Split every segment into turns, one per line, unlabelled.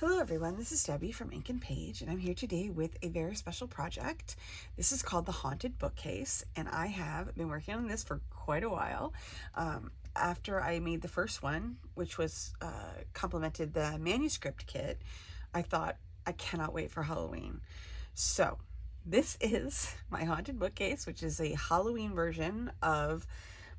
Hello everyone, this is Debbie from Ink and Page, and I'm here today with a very special project. This is called the Haunted Bookcase, and I have been working on this for quite a while. After I made the first one, which was complemented the manuscript kit, I thought, I cannot wait for Halloween. So this is my Haunted Bookcase, which is a Halloween version of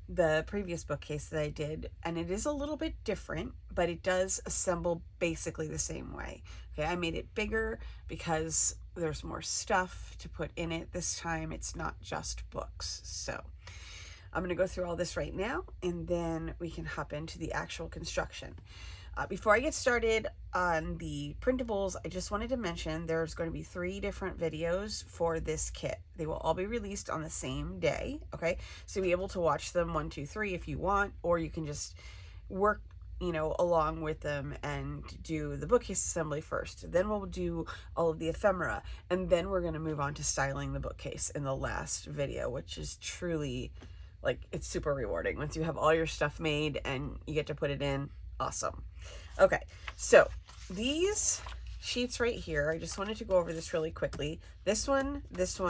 the previous bookcase that I did, and it is a little bit different, but it does assemble basically the same way. Okay, I made it bigger because there's more stuff to put in it this time. It's not just books. So I'm going to go through all this right now, and then we can hop into the actual construction. Before I get started on the printables, I just wanted to mention there's going to be 3 different videos for this kit. They will all be released on the same day, okay? So you'll be able to watch them 1, 2, 3 if you want, or you can just work, along with them and do the bookcase assembly first. Then we'll do all of the ephemera, and then we're going to move on to styling the bookcase in the last video, which is truly, it's super rewarding. Once you have all your stuff made and you get to put it in, awesome. Okay, so these sheets right here, I just wanted to go over this really quickly. This one, this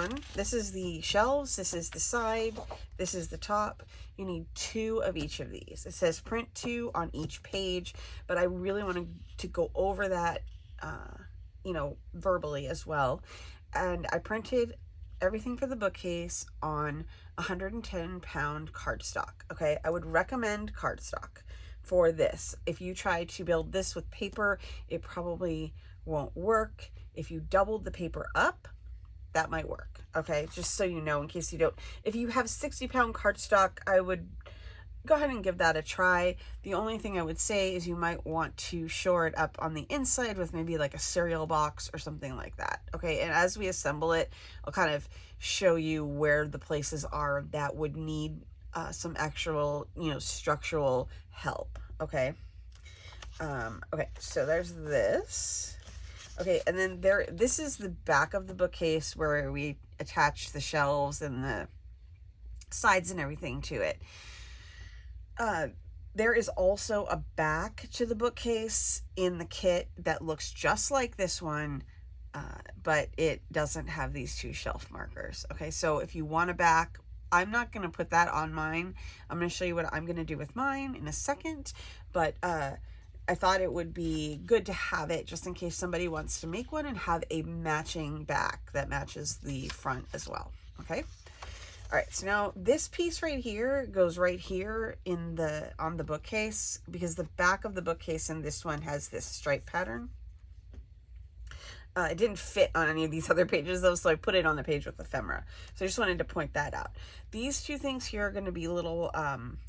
is the shelves, this is the side, this is the top. You need 2 of each of these. It says print 2 on each page, but I really wanted to go over that, verbally as well. And I printed everything for the bookcase on 110-pound cardstock. Okay, I would recommend cardstock for this. If you try to build this with paper, it probably won't work. If you doubled the paper up, that might work. Okay, just so you know, in case you don't. If you have 60-pound cardstock, I would go ahead and give that a try. The only thing I would say is you might want to shore it up on the inside with maybe like a cereal box or something like that. Okay, and as we assemble it, I'll kind of show you where the places are that would need some actual, structural help. Okay. Okay, so there's this. Okay, and then this is the back of the bookcase where we attach the shelves and the sides and everything to it. There is also a back to the bookcase in the kit that looks just like this one, but it doesn't have these 2 shelf markers. Okay, so if you want a back, I'm not going to put that on mine. I'm going to show you what I'm going to do with mine in a second, but I thought it would be good to have it just in case somebody wants to make one and have a matching back that matches the front as well. Okay. All right. So now this piece right here goes right here on the bookcase, because the back of the bookcase in this one has this stripe pattern. It didn't fit on any of these other pages though, so I put it on the page with ephemera. So I just wanted to point that out. These 2 things here are going to be little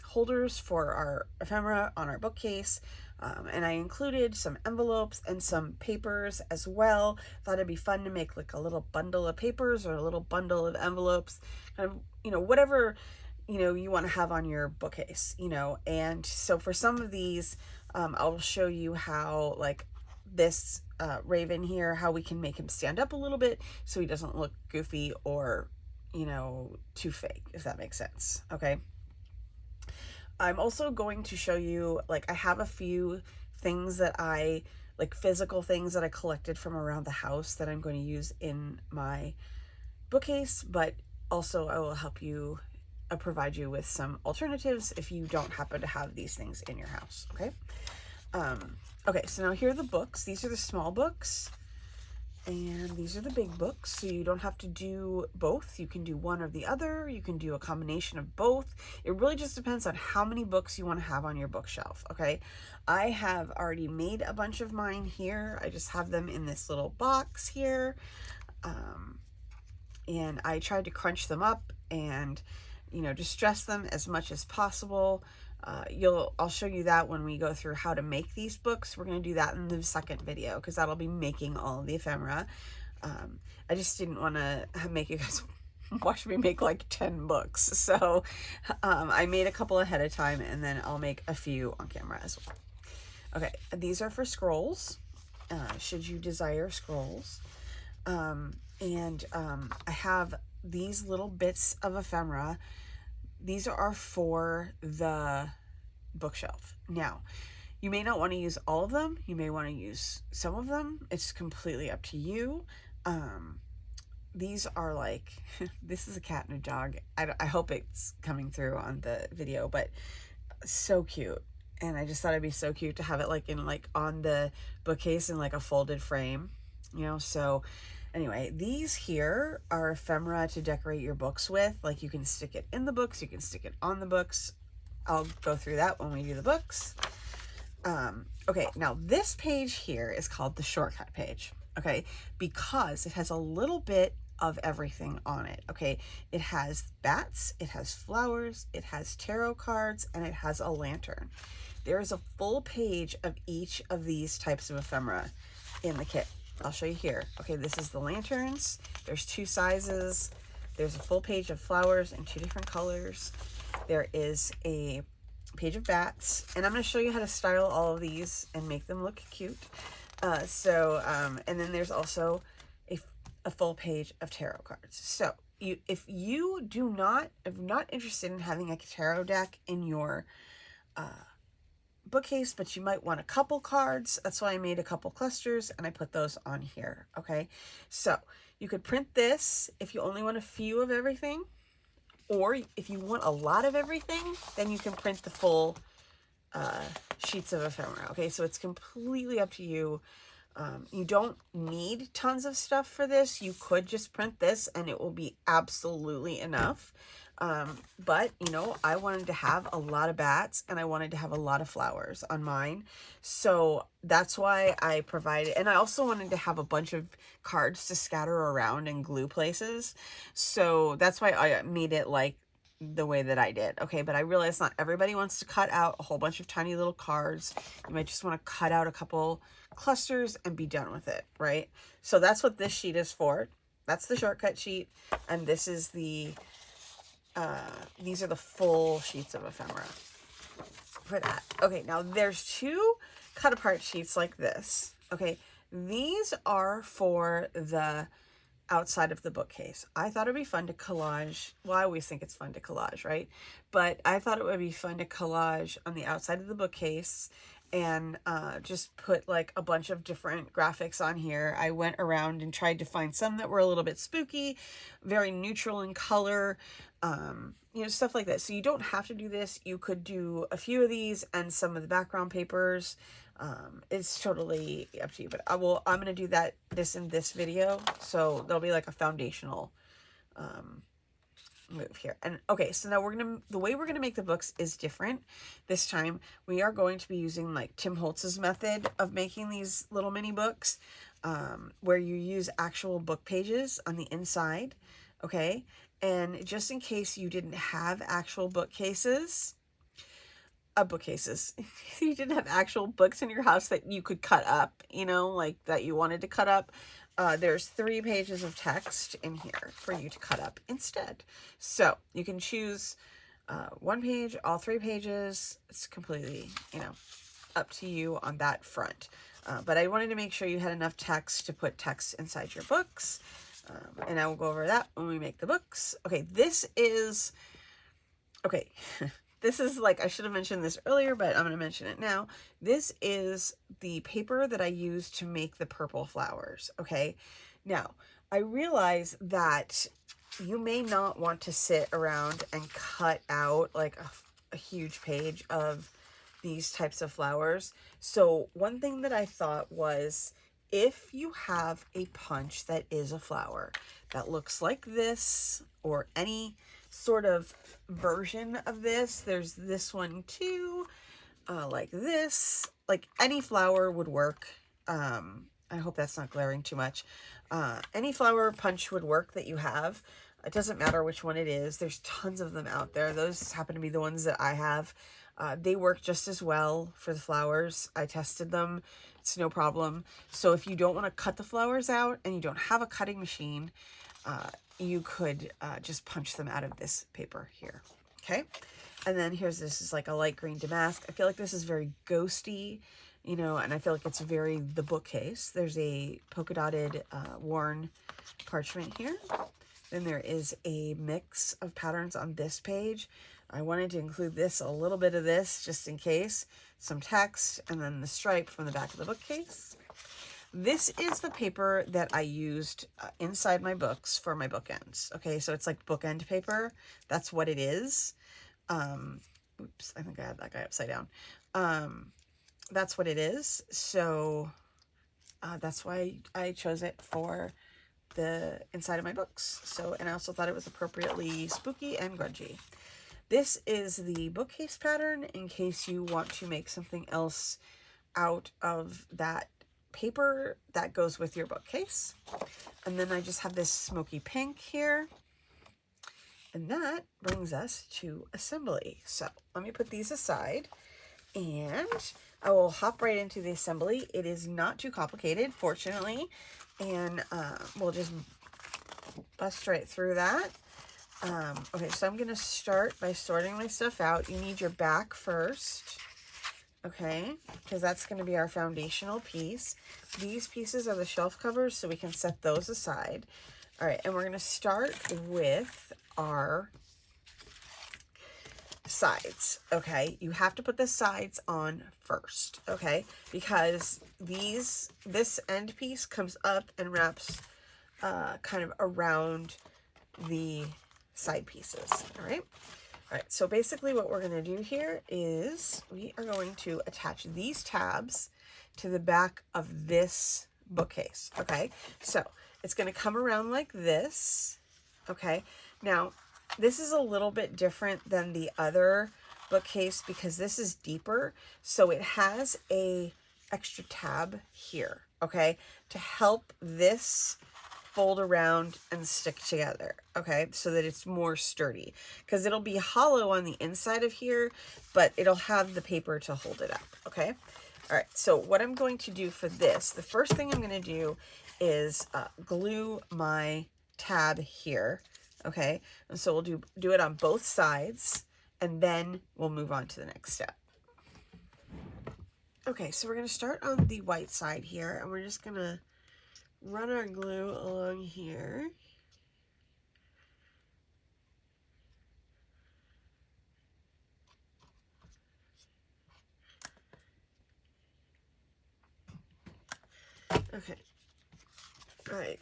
holders for our ephemera on our bookcase. And I included some envelopes and some papers as well. Thought it'd be fun to make like a little bundle of papers or a little bundle of envelopes, kind of, whatever, you want to have on your bookcase, And so for some of these, I'll show you how, like this Raven here, how we can make him stand up a little bit so he doesn't look goofy or, too fake, if that makes sense. Okay. I'm also going to show you, I have a few things that physical things that I collected from around the house that I'm going to use in my bookcase, but also I will help you provide you with some alternatives if you don't happen to have these things in your house. Okay. Okay, so now here are the books. These are the small books, and these are the big books, so you don't have to do both. You can do one or the other. You can do a combination of both. It really just depends on how many books you want to have on your bookshelf, okay? I have already made a bunch of mine here. I just have them in this little box here, and I tried to crunch them up and, distress them as much as possible. I'll show you that when we go through how to make these books. We're going to do that in the second video, because that'll be making all of the ephemera. I just didn't want to make you guys watch me make like 10 books. So I made a couple ahead of time, and then I'll make a few on camera as well. Okay, these are for scrolls, should you desire scrolls. I have these little bits of ephemera. These are for the bookshelf. Now, You may not want to use all of them. You may want to use some of them. It's completely up to you. These are like, this is a cat and a dog. I hope it's coming through on the video, but so cute. And I just thought it'd be so cute to have it like in like on the bookcase in like a folded frame, you know. So anyway, these here are ephemera to decorate your books with. Like you can stick it in the books, you can stick it on the books. I'll go through that when we do the books. Okay, now this page here is called the shortcut page, okay, because it has a little bit of everything on it, okay? It has bats, it has flowers, it has tarot cards, and it has a lantern. There is a full page of each of these types of ephemera in the kit. I'll show you here. Okay, this is the lanterns. There's 2 sizes. There's a full page of flowers in 2 different colors. There is a page of bats, and I'm going to show you how to style all of these and make them look cute. And then there's also a full page of tarot cards. So if you are not interested in having a tarot deck in your bookcase, but you might want a couple cards, that's why I made a couple clusters and I put those on here. Okay, so you could print this if you only want a few of everything, or if you want a lot of everything, then you can print the full sheets of ephemera. Okay, so it's completely up to you. You don't need tons of stuff for this. You could just print this and it will be absolutely enough. But you know, I wanted to have a lot of bats and I wanted to have a lot of flowers on mine. So that's why I provided, and I also wanted to have a bunch of cards to scatter around and glue places. So that's why I made it like the way that I did. Okay, but I realized not everybody wants to cut out a whole bunch of tiny little cards. You might just want to cut out a couple clusters and be done with it, right? So that's what this sheet is for. That's the shortcut sheet, and this is the these are the full sheets of ephemera for that. Okay, now there's 2 cut apart sheets like this. Okay, these are for the outside of the bookcase. I thought it'd be fun to collage. Well, I always think it's fun to collage, right? But I thought it would be fun to collage on the outside of the bookcase and just put like a bunch of different graphics on here. I went around and tried to find some that were a little bit spooky, very neutral in color, you know, stuff like that. So you don't have to do this. You could do a few of these and some of the background papers. It's totally up to you, but I'm going to do this in this video. So there'll be like a foundational, move here. And okay, so now the way we're going to make the books is different. This time we are going to be using like Tim Holtz's method of making these little mini books, where you use actual book pages on the inside. Okay. And just in case you didn't have actual bookcases, you didn't have actual books in your house that you could cut up, you know, like that you wanted to cut up, there's 3 pages of text in here for you to cut up instead. So you can choose 1 page, all 3 pages. It's completely, you know, up to you on that front. But I wanted to make sure you had enough text to put text inside your books. And I will go over that when we make the books. Okay, this is like, I should have mentioned this earlier, but I'm going to mention it now. This is the paper that I used to make the purple flowers. Okay, now I realize that you may not want to sit around and cut out like a huge page of these types of flowers. So one thing that I thought was, if you have a punch that is a flower that looks like this, or any sort of version of this, there's this one too, like this, like any flower would work. I hope that's not glaring too much. Any flower punch would work that you have. It doesn't matter which one it is. There's tons of them out there. Those happen to be the ones that I have. They work just as well for the flowers. I tested them. It's no problem. So if you don't want to cut the flowers out and you don't have a cutting machine, you could just punch them out of this paper here. Okay. And then this is like a light green damask. I feel like this is very ghosty, you know, and I feel like it's very the bookcase. There's a polka dotted worn parchment here. Then there is a mix of patterns on this page. I wanted to include this, a little bit of this, just in case, some text, and then the stripe from the back of the bookcase. This is the paper that I used inside my books for my bookends. Okay, so it's like bookend paper. That's what it is. Oops, I think I had that guy upside down. That's what it is. So that's why I chose it for the inside of my books. So, and I also thought it was appropriately spooky and grungy. This is the bookcase pattern in case you want to make something else out of that paper that goes with your bookcase. And then I just have this smoky pink here. And that brings us to assembly. So let me put these aside and I will hop right into the assembly. It is not too complicated, fortunately. And we'll just bust right through that. Okay, so I'm going to start by sorting my stuff out. You need your back first. Okay, because that's going to be our foundational piece. These pieces are the shelf covers, so we can set those aside. All right, and we're going to start with our sides. Okay, you have to put the sides on first. Okay, because this end piece comes up and wraps kind of around the side pieces. All right. All right, so basically what we're going to do here is we are going to attach these tabs to the back of this bookcase, okay? So it's going to come around like this, okay? Now, this is a little bit different than the other bookcase because this is deeper, so it has a extra tab here, okay, to help this fold around and stick together, okay, so that it's more sturdy, because it'll be hollow on the inside of here, but it'll have the paper to hold it up, okay? All right, so what I'm going to do for this, the first thing I'm going to do is glue my tab here, okay? And so we'll do it on both sides, and then we'll move on to the next step. Okay, so we're going to start on the white side here, and we're just going to run our glue along here. Okay. All right,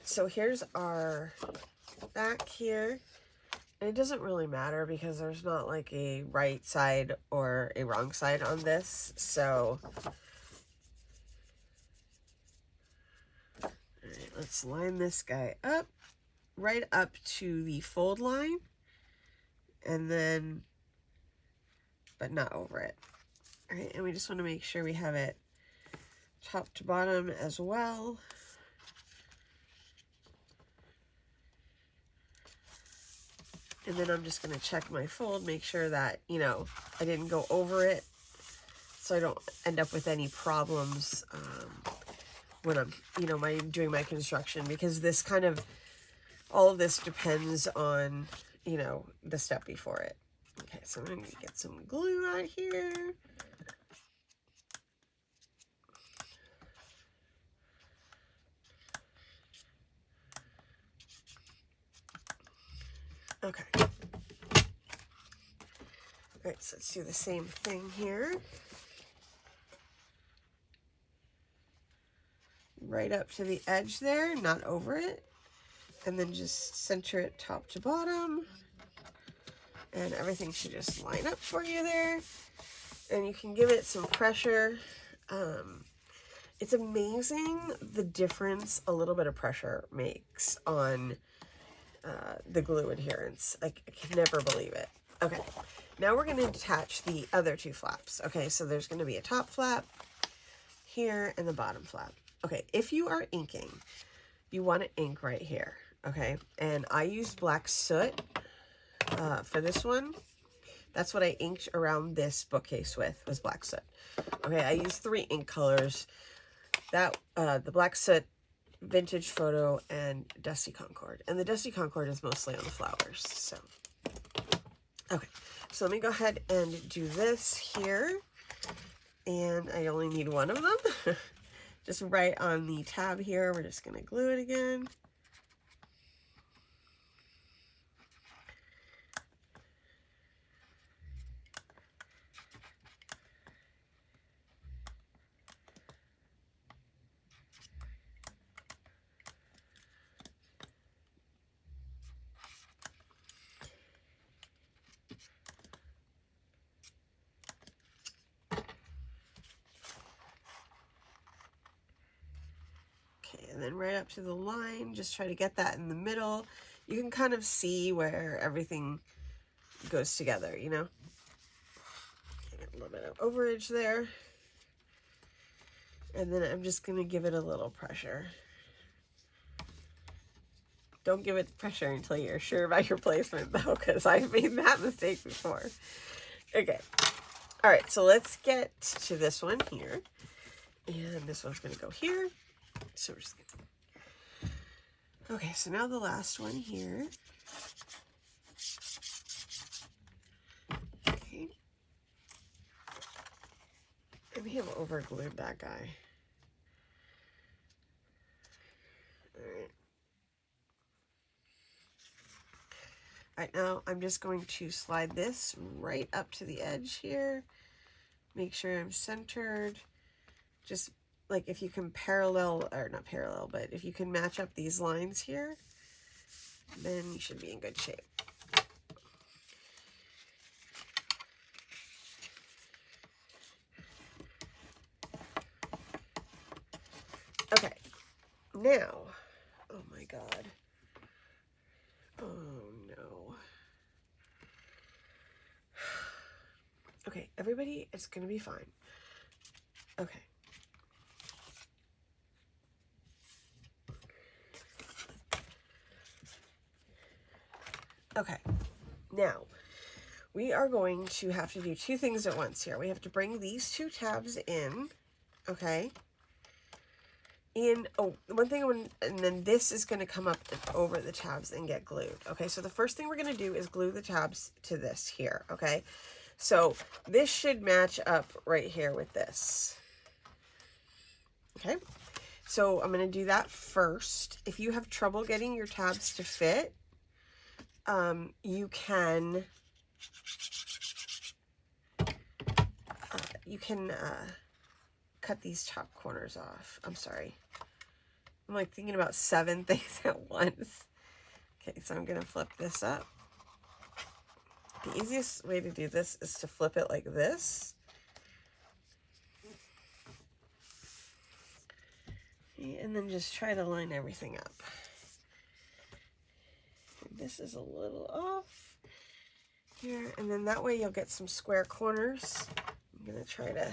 so here's our back here. And it doesn't really matter because there's not like a right side or a wrong side on this. So let's line this guy up, right up to the fold line, and then, but not over it. All right, and we just want to make sure we have it top to bottom as well. And then I'm just going to check my fold, make sure that, you know, I didn't go over it, so I don't end up with any problems when I'm, you know, doing my construction, because this kind of, all of this depends on, you know, the step before it. Okay, so I'm going to get some glue out here. Okay. All right, so let's do the same thing here. Right up to the edge there, not over it. And then just center it top to bottom. And everything should just line up for you there. And you can give it some pressure. It's amazing the difference a little bit of pressure makes on the glue adherence. Like, I can never believe it. Okay, now we're going to attach the other two flaps. Okay, so there's going to be a top flap here and the bottom flap. Okay, if you are inking, you want to ink right here. Okay, and I used black soot for this one. That's what I inked around this bookcase with, was black soot. Okay, I used 3 ink colors. That the black soot, Vintage Photo, and Dusty Concord. And the Dusty Concord is mostly on the flowers. So, okay, so let me go ahead and do this here. And I only need one of them. Just right on the tab here. We're just going to glue it again. and then right up to the line, just try to get that in the middle. You can kind of see where everything goes together, you know? Okay, a little bit of overage there. And then I'm just gonna give it a little pressure. Don't give it pressure until you're sure about your placement though, because I've made that mistake before. Okay. All right, so let's get to this one here. And this one's gonna go here. So we're just gonna... Okay, so now the last one here. Okay. I may have over-glued that guy. Alright. Alright, now I'm just going to slide this right up to the edge here. Make sure I'm centered. Just like if you can parallel, or not parallel, but if you can match up these lines here, then you should be in good shape. Okay, now, oh my God. Oh no. Okay, everybody, it's gonna be fine. Okay. Okay, now we are going to have to do two things at once here. We have to bring these two tabs in, okay? Oh, one thing, and then this is going to come up over the tabs and get glued. Okay, so the first thing we're going to do is glue the tabs to this here, okay? So this should match up right here with this. Okay, so I'm going to do that first. If you have trouble getting your tabs to fit, you can cut these top corners off. I'm sorry. I'm like thinking about 7 things at once. Okay, so I'm gonna flip this up. The easiest way to do this is to flip it like this. Okay, and then just try to line everything up. This is a little off here, and then that way you'll get some square corners. I'm gonna try to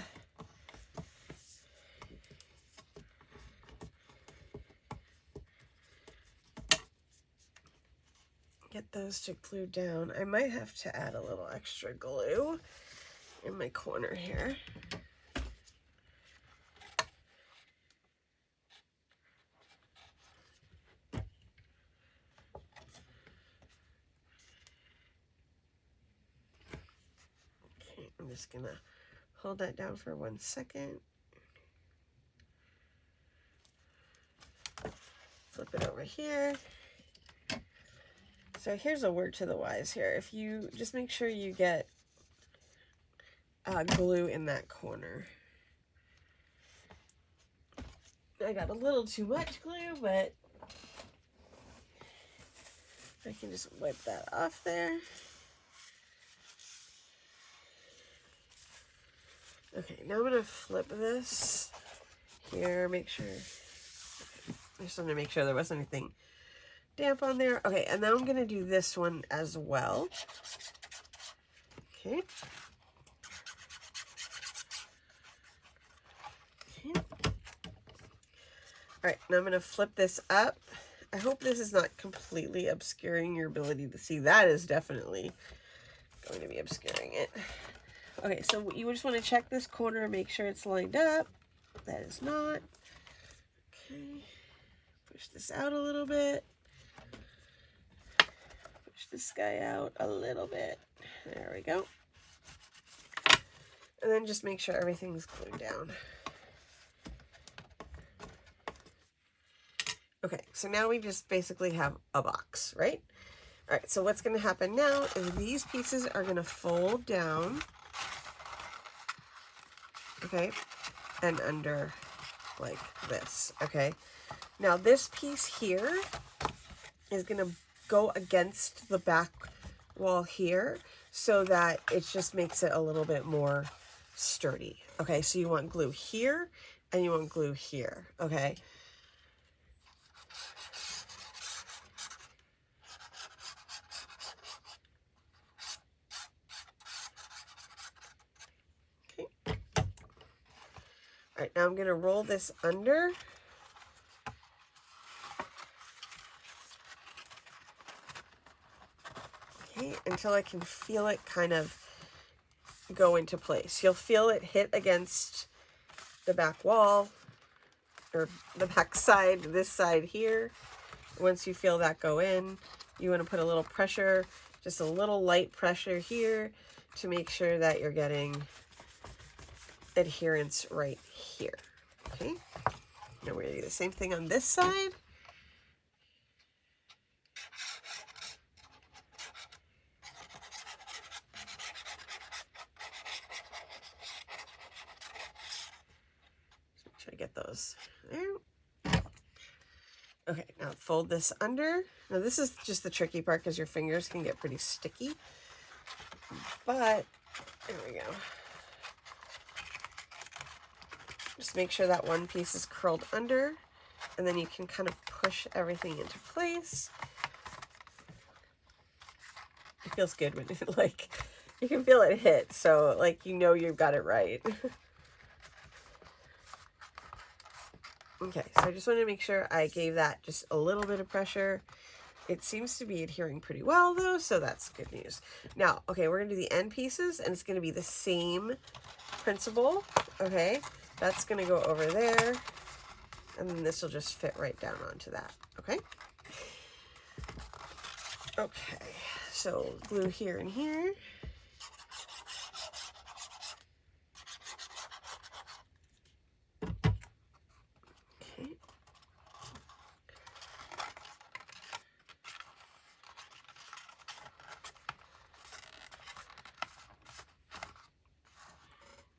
get those to glue down. I might have to add a little extra glue in my corner here. Okay, I'm just gonna hold that down for 1 second. Flip it over here. So here's a word to the wise here. If you just make sure you get glue in that corner. I got a little too much glue, but I can just wipe that off there. Okay, now I'm gonna flip this here, make sure, I just want to make sure there wasn't anything damp on there. Okay, and now I'm gonna do this one as well. Okay. Okay. All right, now I'm gonna flip this up. I hope this is not completely obscuring your ability to see. That is definitely going to be obscuring it. Okay, so you just want to check this corner and make sure it's lined up. That is not. Okay, push this out a little bit. Push this guy out a little bit. There we go. And then just make sure everything's glued down. Okay, so now we just basically have a box, right? All right, so what's going to happen now is these pieces are going to fold down. Okay, and under like this, okay? Now this piece here is gonna go against the back wall here so that it just makes it a little bit more sturdy, okay? So you want glue here and you want glue here, okay?
Okay. All right, now I'm going to roll this under. Okay, until I can feel it kind of go into place. You'll feel it hit against the back wall, or the back side, this side here. Once you feel that go in, you want to put a little pressure, just a little light pressure here to make sure that you're getting adherence right here. Okay, now we're going to do the same thing on this side. Try to get those there. Okay, now fold this under. Now this is just the tricky part because your fingers can get pretty sticky, but there we go. Just make sure that one piece is curled under, and then you can kind of push everything into place. It feels good when it, like, you can feel it hit, so like you know you've got it right. Okay, so I just wanted to make sure I gave that just a little bit of pressure. It seems to be adhering pretty well though, so that's good news. Now, okay, we're gonna do the end pieces, and it's gonna be the same principle, okay? That's gonna go over there, and then this will just fit right down onto that, okay? Okay, so glue here and here. Okay.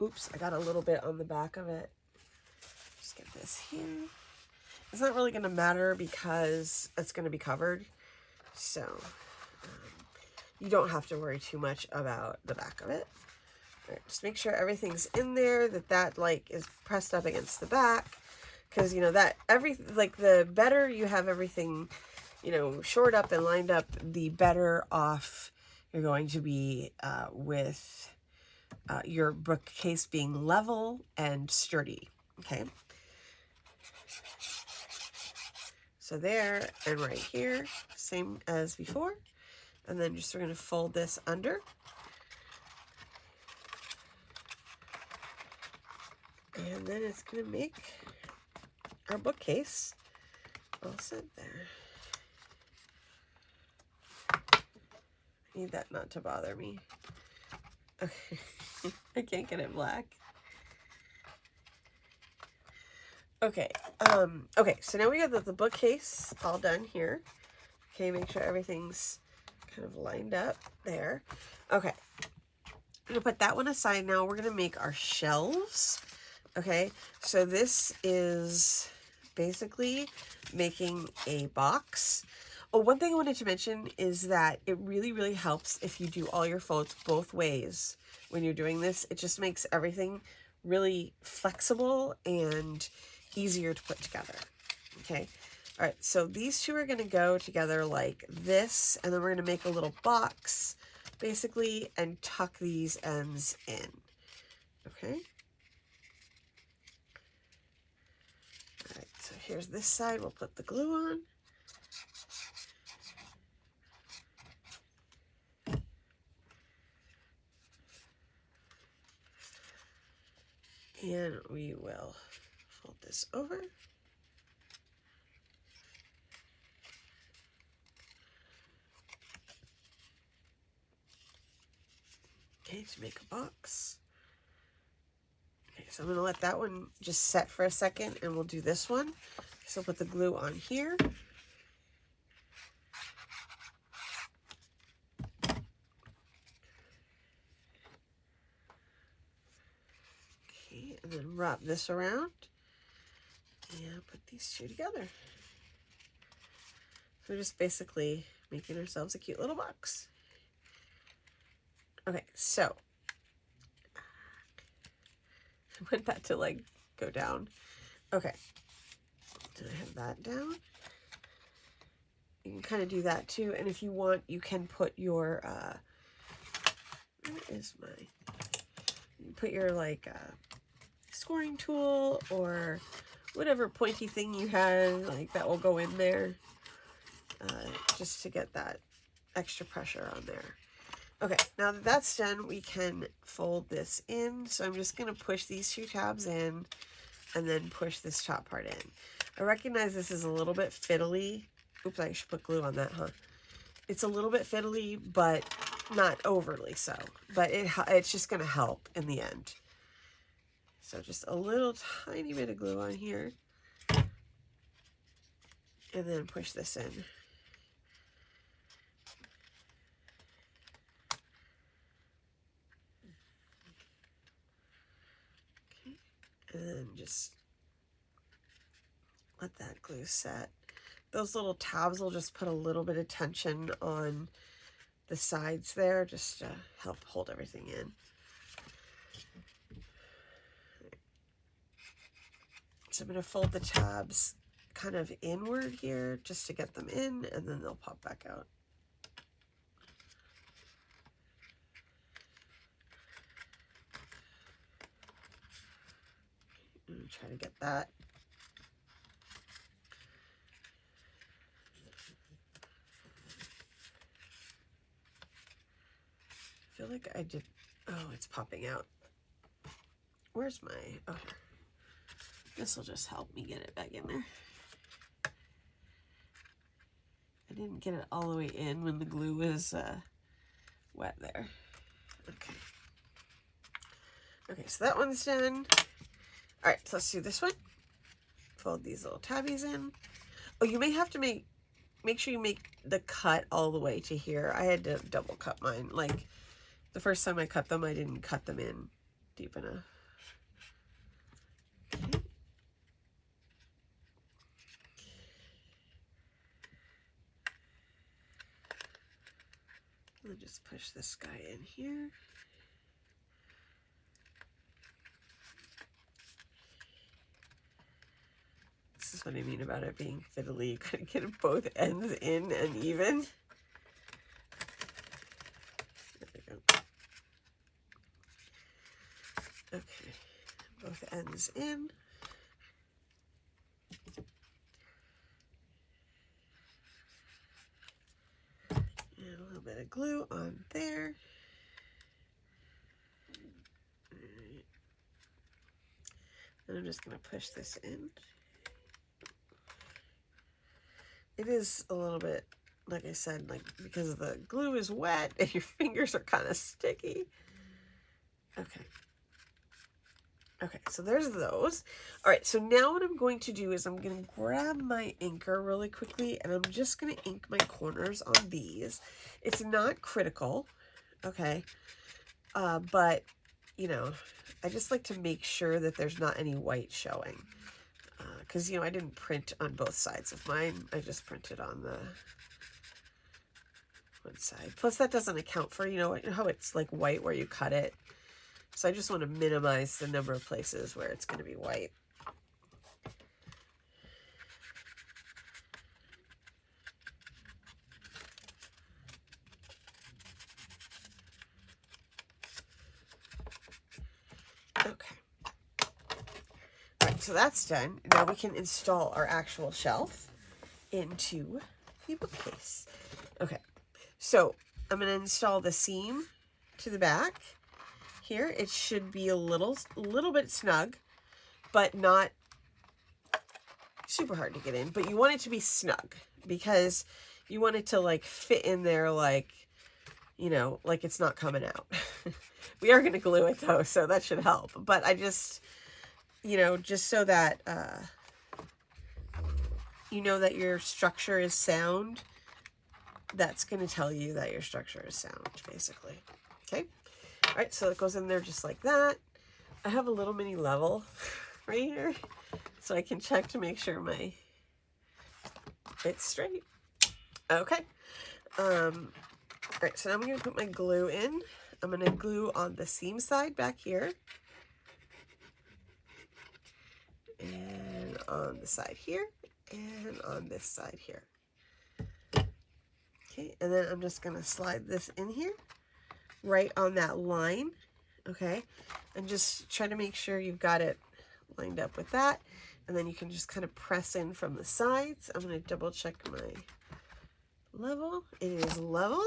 Oops, I got a little bit on the back of it. Just get this here. It's not really going to matter because it's going to be covered. So you don't have to worry too much about the back of it. All right, just make sure everything's in there, that like is pressed up against the back. Because, you know, that like the better you have everything, you know, shored up and lined up, the better off you're going to be with your bookcase being level and sturdy. Okay. So there and right here, same as before. And then just we're going to fold this under. And then it's going to make our bookcase all set there. I need that not to bother me. Okay. I can't get it black. Okay. Okay, so now we got the bookcase all done here. Okay, make sure everything's kind of lined up there. Okay. I'm gonna put that one aside now. We're gonna make our shelves. Okay, so this is basically making a box. Oh, one thing I wanted to mention is that it really, really helps if you do all your folds both ways when you're doing this. It just makes everything really flexible and easier to put together. Okay. All right. So these two are going to go together like this, and then we're going to make a little box basically and tuck these ends in. Okay. All right. So here's this side. We'll put the glue on. And we will fold this over. Okay, to make a box. Okay, so I'm going to let that one just set for a second, and we'll do this one. So put the glue on here. Okay, and then wrap this around and put these two together. So we're just basically making ourselves a cute little box. Okay, so I want that to like go down. Okay, did I have that down? You can kind of do that too. And if you want, you can put your, where is my, you put your like scoring tool or whatever pointy thing you have, like that will go in there just to get that extra pressure on there. Okay, now that that's done, we can fold this in. So I'm just going to push these 2 tabs in and then push this top part in. I recognize this is a little bit fiddly. Oops, I should put glue on that, huh? It's a little bit fiddly, but not overly so. But it's just going to help in the end. So just a little tiny bit of glue on here. And then push this in. Okay. And then just let that glue set. Those little tabs will just put a little bit of tension on the sides there just to help hold everything in. So I'm going to fold the tabs kind of inward here just to get them in, and then they'll pop back out. I'm going to try to get that. I feel like I did, oh, it's popping out. Where's my, oh, here. This will just help me get it back in there. I didn't get it all the way in when the glue was wet there. Okay. Okay, so that one's done. All right, so let's do this one. Fold these little tabbies in. Oh, you may have to make sure you make the cut all the way to here. I had to double cut mine. Like the first time I cut them, I didn't cut them in deep enough. Okay. And then just push this guy in here. This is what I mean about it being fiddly. You gotta get both ends in and even. There we go. Okay, both ends in. And a little bit of glue on there. Alright. And I'm just gonna push this in. It is a little bit, like I said, like because the glue is wet and your fingers are kind of sticky. Okay. Okay, so there's those. All right, so now what I'm going to do is I'm going to grab my inker really quickly and I'm just going to ink my corners on these. It's not critical, okay? But, you know, I just like to make sure that there's not any white showing. Because, you know, I didn't print on both sides of mine. I just printed on the one side. Plus, that doesn't account for, you know how it's like white where you cut it. So I just want to minimize the number of places where it's going to be white. Okay. All right, so that's done. Now we can install our actual shelf into the bookcase. Okay, so I'm going to install the seam to the back. Here, it should be a little bit snug, but not super hard to get in. But you want it to be snug because you want it to like fit in there like, you know, like it's not coming out. We are going to glue it though, so that should help. But I just, you know, just so that you know that your structure is sound, that's going to tell you that your structure is sound, basically. Okay. All right, so it goes in there just like that. I have a little mini level right here, so I can check to make sure it's straight. Okay. All right, so now I'm going to put my glue in. I'm going to glue on the seam side back here. And on the side here. And on this side here. Okay, and then I'm just gonna slide this in here, right on that line, okay? And just try to make sure you've got it lined up with that. And then you can just kind of press in from the sides. I'm gonna double check my level. It is level.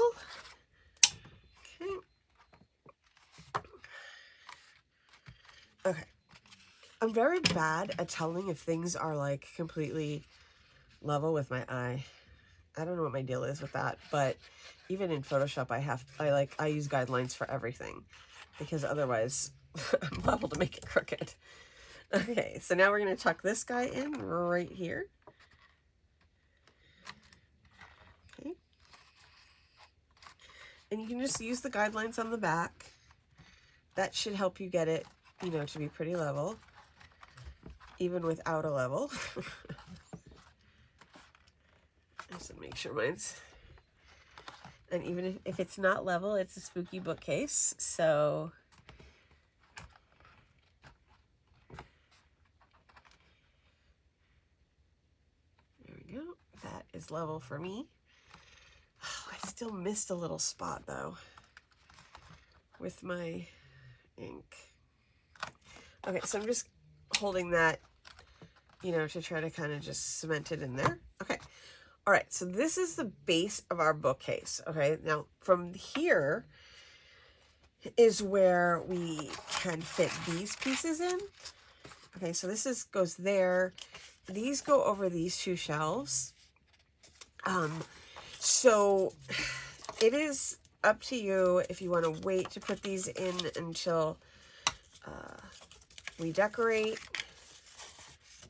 Okay. Okay. I'm very bad at telling if things are like completely level with my eye. I don't know what my deal is with that, but even in Photoshop, I use guidelines for everything because otherwise I'm liable to make it crooked. Okay, so now we're going to tuck this guy in right here. Okay. And you can just use the guidelines on the back. That should help you get it, you know, to be pretty level, even without a level. Just to make sure mine's, and even if it's not level, it's a spooky bookcase, so there we go. That is level for me. Oh, I still missed a little spot though with my ink. Okay, so I'm just holding that, you know, to try to kind of just cement it in there. Okay. All right, so this is the base of our bookcase, okay? Now, from here is where we can fit these pieces in. Okay, so this goes there. These go over these two shelves. So it is up to you if you want to wait to put these in until we decorate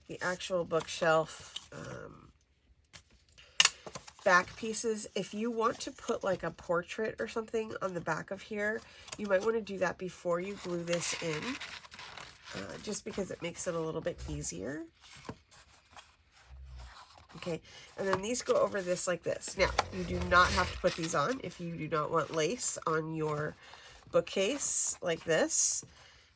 the actual bookshelf. Back pieces, if you want to put like a portrait or something on the back of here, you might want to do that before you glue this in, just because it makes it a little bit easier. Okay, and then these go over this like this. Now, you do not have to put these on if you do not want lace on your bookcase like this.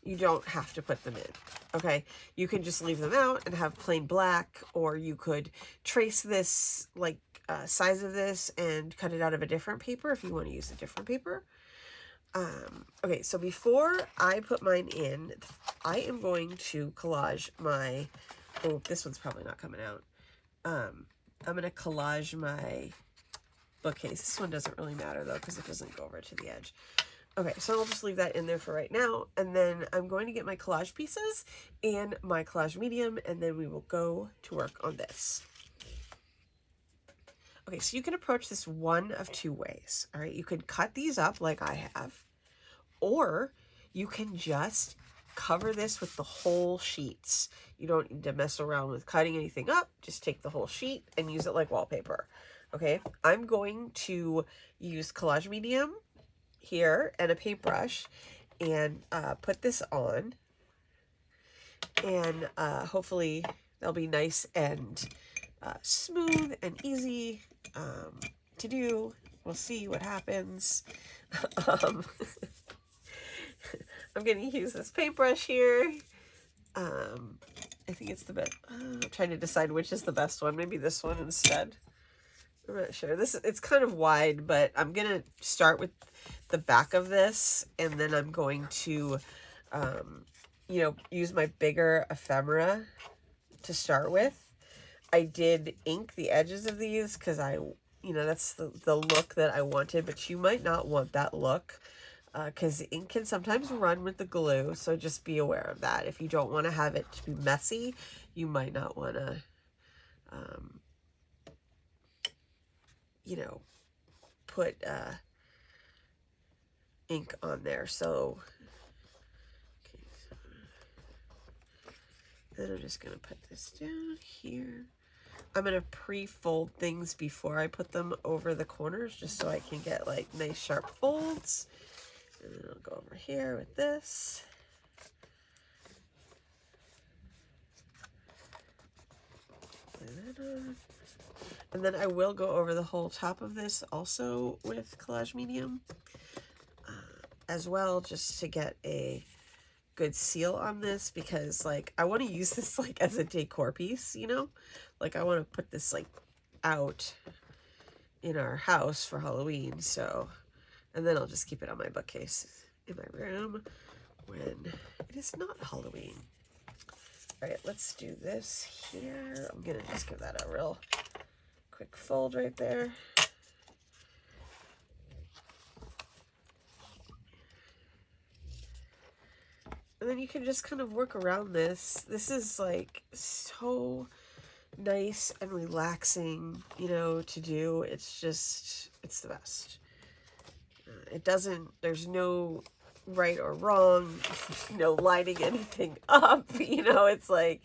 You don't have to put them in, okay? You can just leave them out and have plain black, or you could trace this like size of this and cut it out of a different paper if you want to use a different paper. Okay, so before I put mine in, I am going to collage my, oh, this one's probably not coming out. I'm going to collage my bookcase. This one doesn't really matter though, because it doesn't go over to the edge. Okay, so I'll just leave that in there for right now, and then I'm going to get my collage pieces and my collage medium, and then we will go to work on this. Okay, so you can approach this one of two ways, all right? You could cut these up like I have, or you can just cover this with the whole sheets. You don't need to mess around with cutting anything up. Just take the whole sheet and use it like wallpaper, okay? I'm going to use collage medium here and a paintbrush and put this on, and hopefully they'll be nice and smooth and easy to do. We'll see what happens. I'm going to use this paintbrush here. I think it's the best. I'm trying to decide which is the best one. Maybe this one instead. I'm not sure. It's kind of wide, but I'm going to start with the back of this, and then I'm going to, you know, use my bigger ephemera to start with. I did ink the edges of these because you know, that's the look that I wanted, but you might not want that look because the ink can sometimes run with the glue, so just be aware of that. If you don't want to have it to be messy, you might not want to, you know, put ink on there. So, okay, so then I'm just going to put this down here. I'm going to pre-fold things before I put them over the corners, just so I can get like nice sharp folds. And then I'll go over here with this. Lay that on. And then I will go over the whole top of this also with collage medium as well, just to get a good seal on this, because like I want to use this like as a decor piece, you know, like I want to put this like out in our house for Halloween, so, and then I'll just keep it on my bookcase in my room when it is not Halloween. All right, let's do this here. I'm gonna just give that a real quick fold right there. And then you can just kind of work around this. This is like so nice and relaxing, you know, to do. It's just, it's the best. It doesn't, there's no right or wrong, no lining anything up, you know, it's like,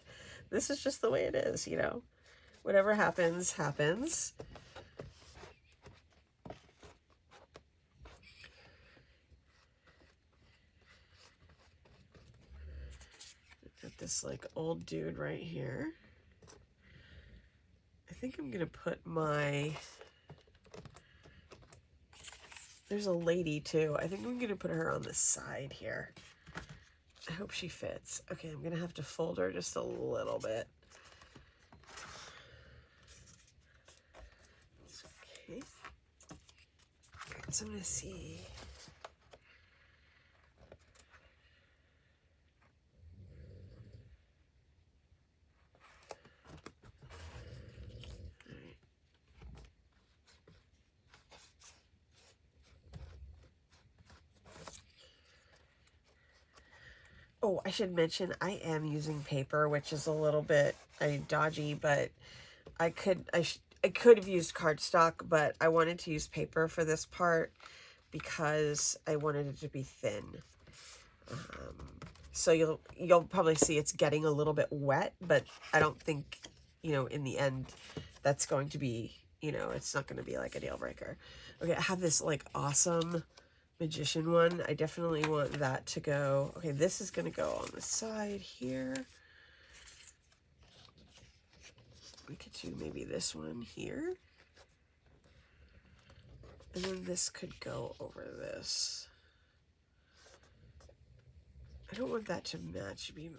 this is just the way it is, you know. Whatever happens, happens. Got this like old dude right here. I think I'm gonna put my, there's a lady too. I think I'm gonna put her on the side here. I hope she fits. Okay, I'm gonna have to fold her just a little bit. Okay. So I'm gonna see. Oh, I should mention I am using paper, which is a little bit dodgy, but I could have used cardstock, but I wanted to use paper for this part because I wanted it to be thin. So you'll probably see it's getting a little bit wet, but I don't think, you know, in the end that's going to be, you know, it's not going to be like a deal breaker. Okay, I have this like awesome magician one. I definitely want that to go. Okay, this is going to go on the side here. We could do maybe this one here. And then this could go over this. I don't want that to match. Okay,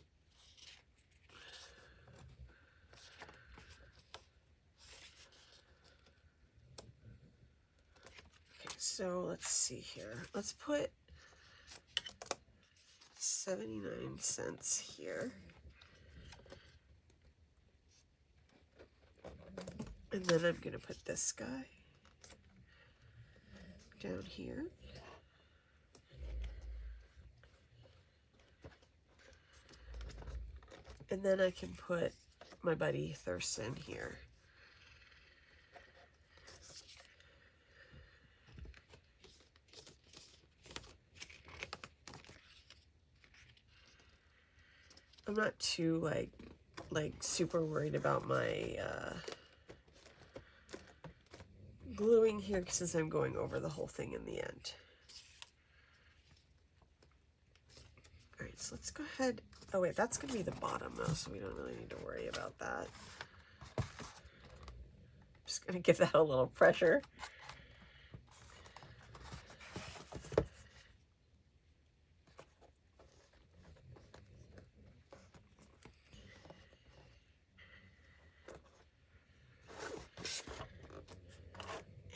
so let's see here. Let's put 79 cents here. And then I'm going to put this guy down here. And then I can put my buddy Thurston here. I'm not too like super worried about my gluing here since I'm going over the whole thing in the end. All right, so let's go ahead. Oh wait, that's gonna be the bottom though, so we don't really need to worry about that. Just gonna give that a little pressure.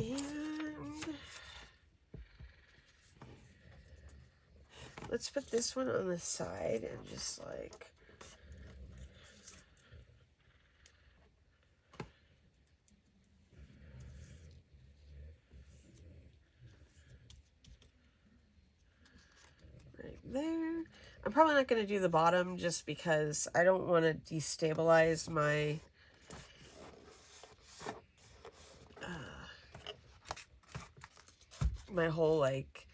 And let's put this one on the side and just like, right there. I'm probably not going to do the bottom just because I don't want to destabilize my my whole, like,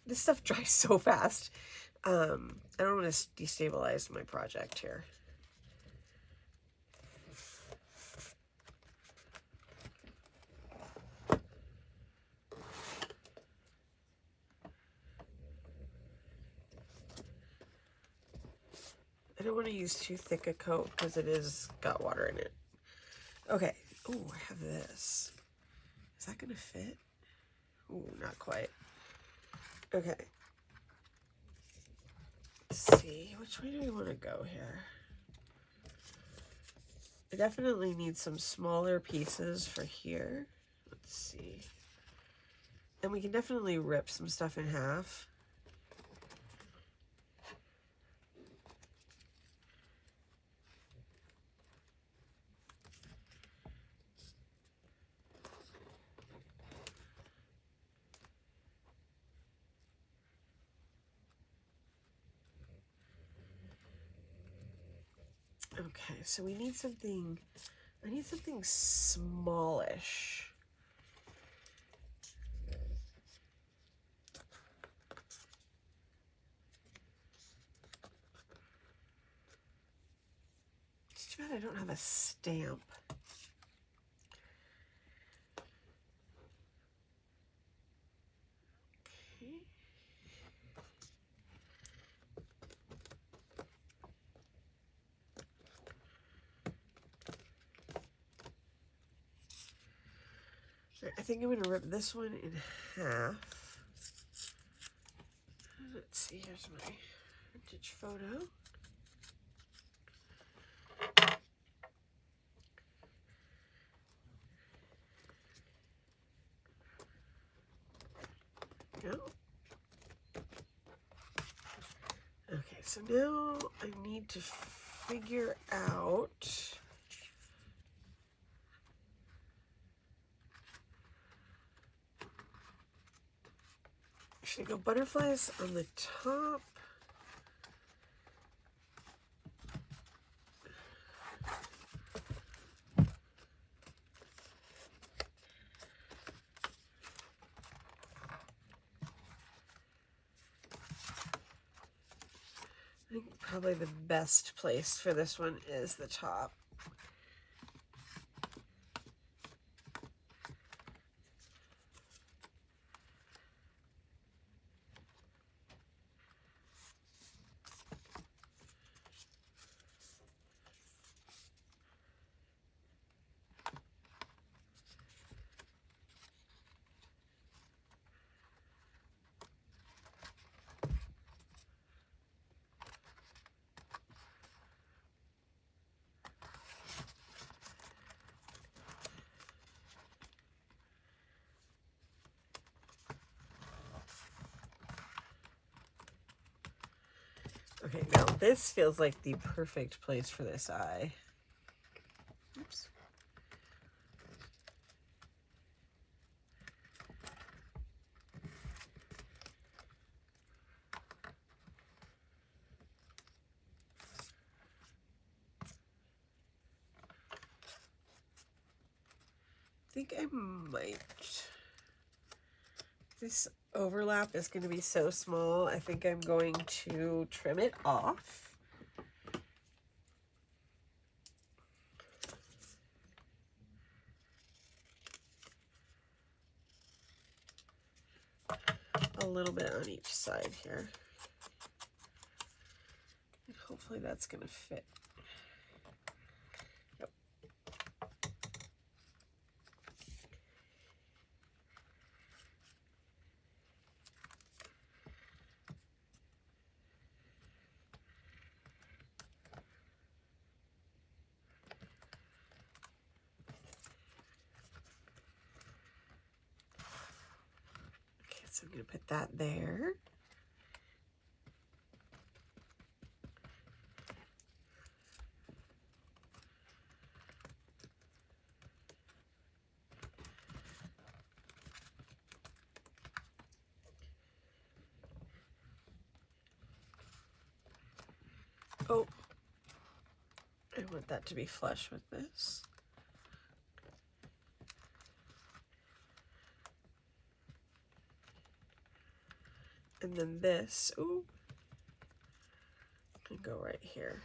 this stuff dries so fast. I don't want to destabilize my project here. I don't want to use too thick a coat because it is got water in it. Okay. Oh, I have this. Is that going to fit? Oh, not quite. Okay. Let's see. Which way do we want to go here? I definitely need some smaller pieces for here. Let's see. And we can definitely rip some stuff in half. Okay, so we need something, I need something smallish. It's too bad I don't have a stamp. Okay. I think I'm going to rip this one in half. Let's see, here's my vintage photo. Go. Okay, so now I need to figure out should I go butterflies on the top? I think probably the best place for this one is the top. Okay, now this feels like the perfect place for this eye. Oops. I think I might. This overlap is going to be so small, I think I'm going to trim it off. A little bit on each side here. And hopefully that's going to fit. Yep. So I'm going to put that there. Oh, I want that to be flush with this. And then this, ooh, can go right here.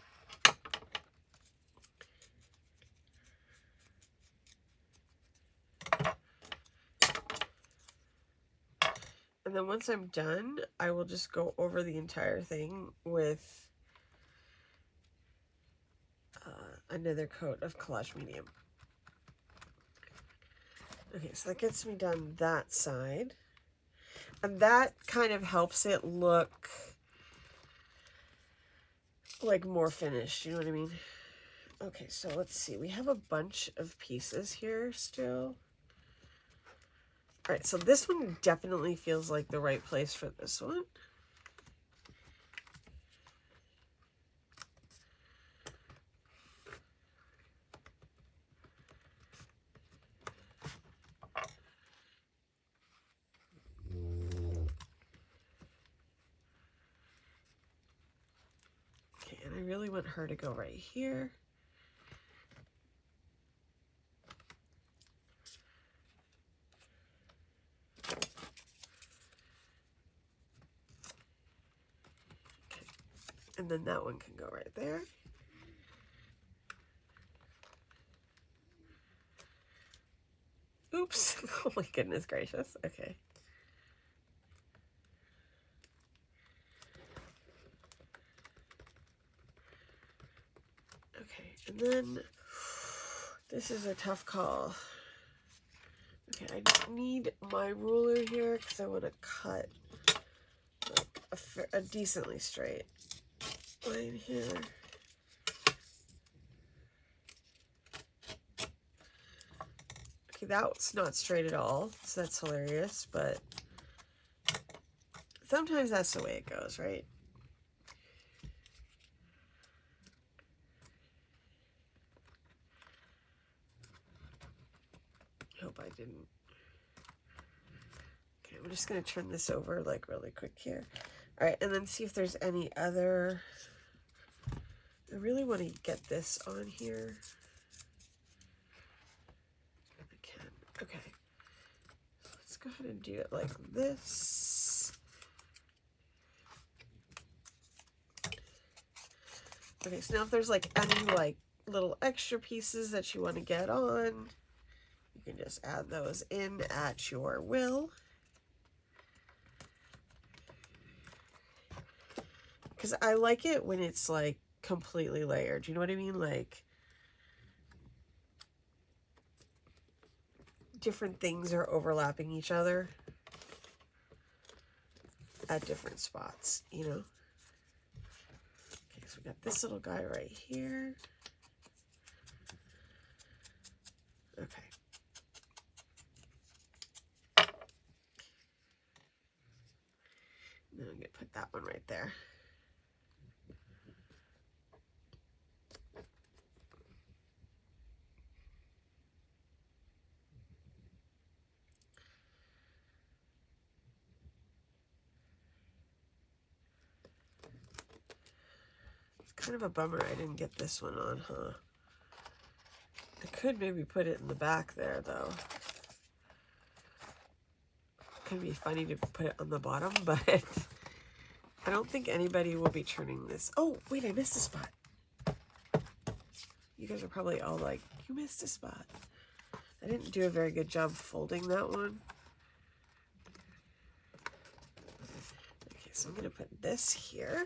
And then once I'm done, I will just go over the entire thing with another coat of Collage Medium. Okay, so that gets me done that side. And that kind of helps it look like more finished, you know what I mean? Okay, so let's see. We have a bunch of pieces here still. All right, so this one definitely feels like the right place for this one. Okay, and I really want her to go right here. And then that one can go right there. Oops. Oh my goodness gracious. Okay. Okay, and then this is a tough call. Okay, I need my ruler here because I want to cut like a decently straight line here. Okay, that's not straight at all, so that's hilarious, but sometimes that's the way it goes, right? Hope I didn't. Okay, I'm just going to turn this over like really quick here. All right, and then see if there's any other. I really want to get this on here. I can. Okay. So let's go ahead and do it like this. Okay, so now if there's like any like little extra pieces that you want to get on, you can just add those in at your will. Because I like it when it's like completely layered. You know what I mean? Like different things are overlapping each other at different spots, you know? Okay, so we got this little guy right here. Okay. Then I'm going to put that one right there. It's kind of a bummer I didn't get this one on, huh? I could maybe put it in the back there, though. Could be funny to put it on the bottom, but I don't think anybody will be turning this. Oh, wait, I missed a spot. You guys are probably all like, you missed a spot. I didn't do a very good job folding that one. Okay, so I'm going to put this here.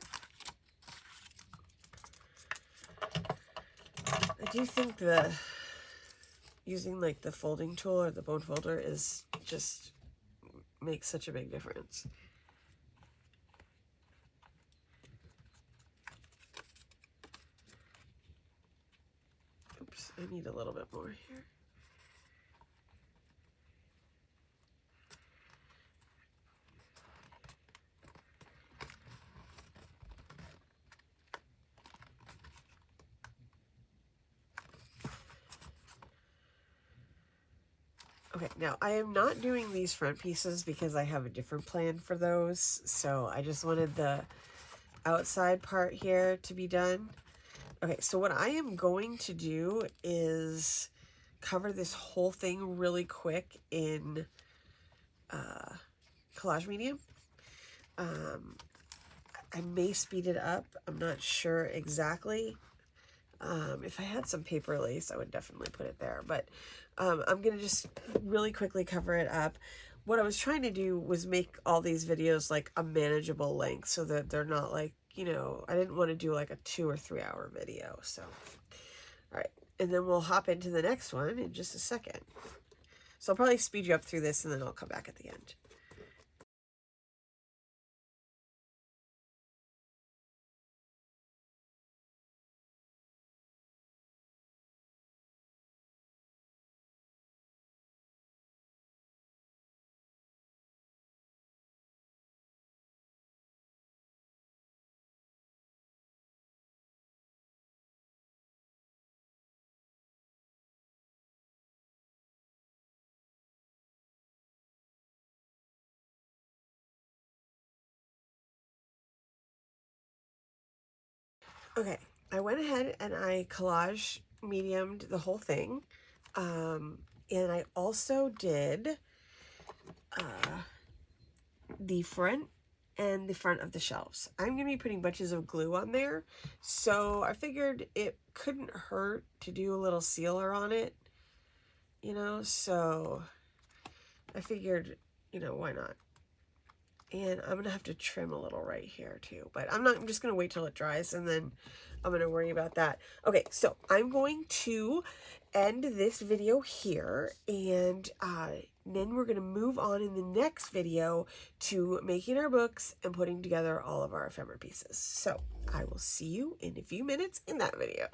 I do think using like the folding tool or the bone folder is just makes such a big difference. Oops, I need a little bit more here. Okay, now I am not doing these front pieces because I have a different plan for those. So I just wanted the outside part here to be done. Okay, so what I am going to do is cover this whole thing really quick in collage medium. I may speed it up. I'm not sure exactly. If I had some paper lace, I would definitely put it there. But I'm going to just really quickly cover it up. What I was trying to do was make all these videos like a manageable length so that they're not like, you know, I didn't want to do like a 2 or 3 hour video. So, all right. And then we'll hop into the next one in just a second. So I'll probably speed you up through this and then I'll come back at the end. Okay, I went ahead and I collage mediumed the whole thing. And I also did the front and the front of the shelves. I'm going to be putting bunches of glue on there, so I figured it couldn't hurt to do a little sealer on it, you know, so I figured, you know, why not? And I'm going to have to trim a little right here too, but I'm just going to wait till it dries and then I'm going to worry about that. Okay, so I'm going to end this video here, and then we're going to move on in the next video to making our books and putting together all of our ephemera pieces. So I will see you in a few minutes in that video.